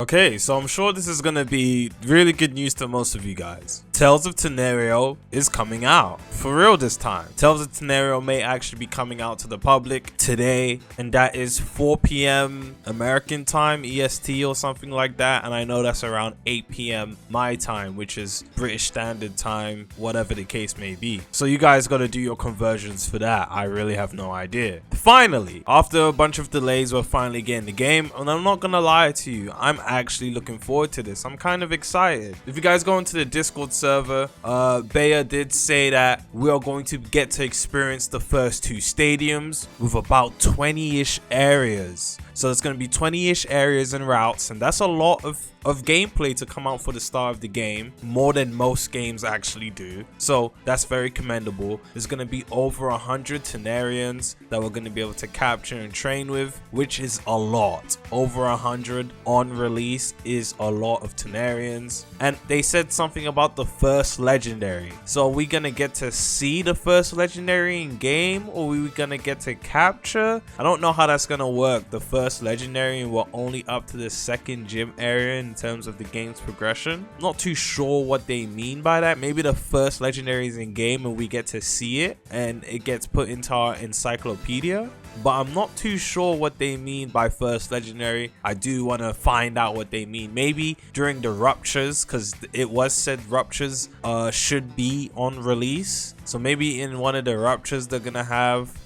Okay, so I'm sure this is gonna be really good news to most of you guys. Tales of Tanorio is coming out. For real this time. Tales of Tanorio may actually be coming out to the public today, and that is 4 p.m. American time, EST or something like that, and I know that's around 8 p.m. my time, which is British Standard Time, whatever the case may be. So you guys gotta do your conversions for that. I really have no idea. Finally, after a bunch of delays, we're finally getting the game, and I'm not gonna lie to you, I'm actually looking forward to this. I'm kind of excited. If you guys go into the Discord server, Baya did say that we are going to get to experience the first 2 stadiums with about 20-ish areas. So it's going to be 20-ish areas and routes, and that's a lot of gameplay to come out for the start of the game, more than most games actually do. So that's very commendable. There's going to be over 100 Tanarians that we're going to be able to capture and train with, which is a lot. Over 100 on release is a lot of Tanarians. And they said something about the first legendary. So are we going to get to see the first legendary in game, or are we going to get to capture? I don't know how that's going to work. The first legendary, and we're only up to the 2nd gym area in terms of the game's progression. Not too sure what they mean by that. Maybe the first legendary is in game and we get to see it and it gets put into our encyclopedia, but I'm not too sure what they mean by first legendary. I do want to find out what they mean. Maybe during the ruptures, because it was said ruptures should be on release. So maybe in one of the ruptures they're gonna have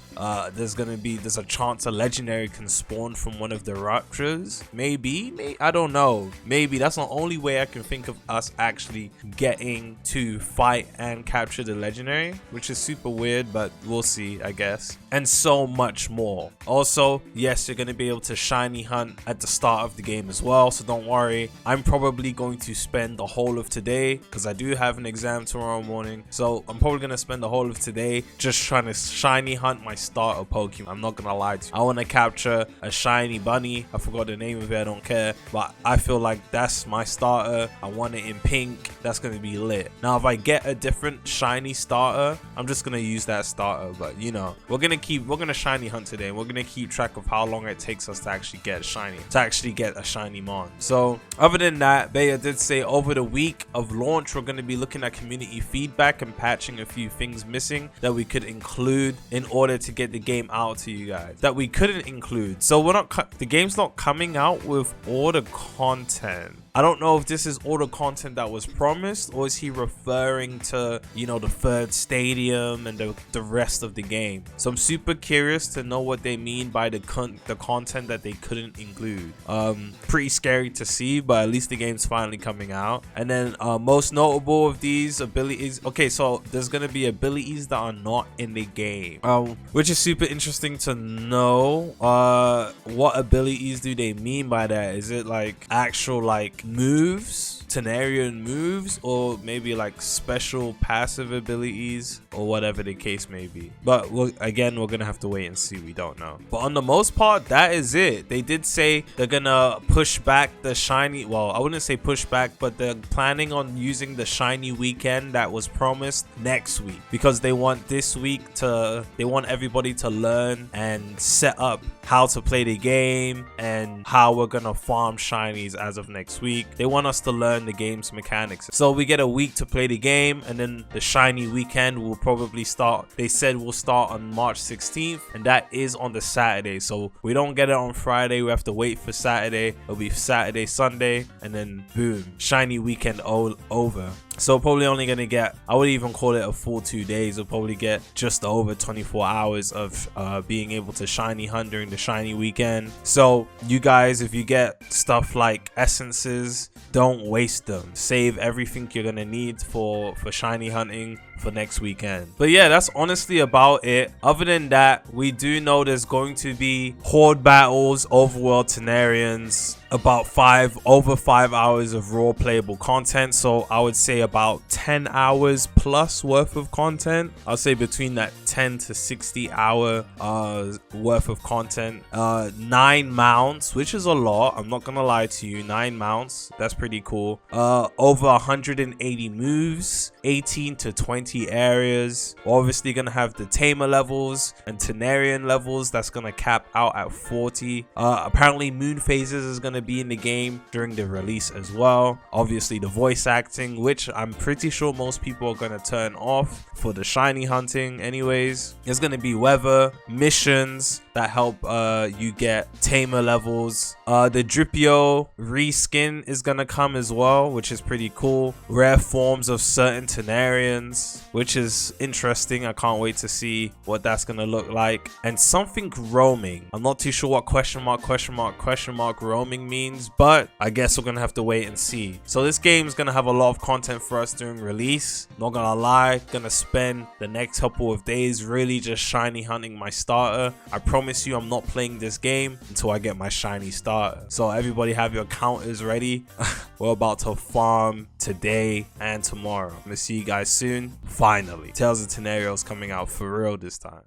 there's a chance a legendary can spawn from one of the ruptures. Maybe I don't know. Maybe that's the only way I can think of us actually getting to fight and capture the legendary, which is super weird, but we'll see, I guess. And so much more. Also, yes, you're going to be able to shiny hunt at the start of the game as well, so don't worry. I'm probably going to spend the whole of today, because I do have an exam tomorrow morning, so I'm probably going to spend the whole of today just trying to shiny hunt my starter Pokemon. I'm not gonna lie to you. I want to capture a shiny bunny. I forgot the name of it, I don't care, but I feel like that's my starter. I want it in pink. That's gonna be lit. Now if I get a different shiny starter, I'm just gonna use that starter, but you know, we're gonna shiny hunt today, and we're gonna keep track of how long it takes us to actually get a shiny mon. So other than that, Baya did say over the week of launch we're gonna be looking at community feedback and patching a few things missing that we could include in order to get the game out to you guys that we couldn't include. So the game's not coming out with all the content. I don't know if this is all the content that was promised, or is he referring to, you know, the 3rd stadium and the rest of the game. So I'm super curious to know what they mean by the content that they couldn't include. Pretty scary to see, but at least the game's finally coming out. And then most notable of these abilities, okay, so there's gonna be abilities that are not in the game, which is super interesting to know. What abilities do they mean by that? Is it like actual like moves, Tanarian moves, or maybe like special passive abilities, or whatever the case may be? But we're gonna have to wait and see. We don't know. But on the most part, that is it. They did say they're gonna push back the shiny, well, I wouldn't say push back, but they're planning on using the shiny weekend that was promised next week, because they want everybody to learn and set up how to play the game and how we're gonna farm shinies as of next week. They want us to learn the game's mechanics. So we get a week to play the game, and then the shiny weekend will probably start. They said we'll start on March 16th, and that is on the Saturday. So we don't get it on Friday. We have to wait for Saturday. It'll be Saturday, Sunday, and then boom, shiny weekend over. So probably only gonna get, I would even call it a full 2 days. We'll probably get just over 24 hours of being able to shiny hunt during the shiny weekend. So you guys, if you get stuff like essences, don't waste them. Save everything you're gonna need for shiny hunting for next weekend. But yeah, that's honestly about it. Other than that, we do know there's going to be horde battles, overworld Tanarians, about over 5 hours of raw playable content. So I would say about 10 hours plus worth of content. I'll say between that 10 to 60 hour worth of content. 9 mounts, which is a lot. I'm not gonna lie to you. 9 mounts, that's pretty cool. Over 180 moves, 18 to 20 40 areas. We're obviously gonna have the tamer levels and Tanarian levels that's gonna cap out at 40. Apparently moon phases is gonna be in the game during the release as well. Obviously the voice acting, which I'm pretty sure most people are gonna turn off for the shiny hunting anyways. There's gonna be weather missions that help you get tamer levels. The Dripio reskin is gonna come as well, which is pretty cool. Rare forms of certain Tanarians, which is interesting. I can't wait to see what that's gonna look like. And something roaming. I'm not too sure what question mark roaming means, but I guess we're gonna have to wait and see. So this game is gonna have a lot of content for us during release. Not gonna lie, gonna spend the next couple of days really just shiny hunting my starter. I promise you I'm not playing this game until I get my shiny starter. So everybody have your counters ready. We're about to farm today and tomorrow. I'm gonna see you guys soon. Finally, Tales of Tanorio is coming out for real this time.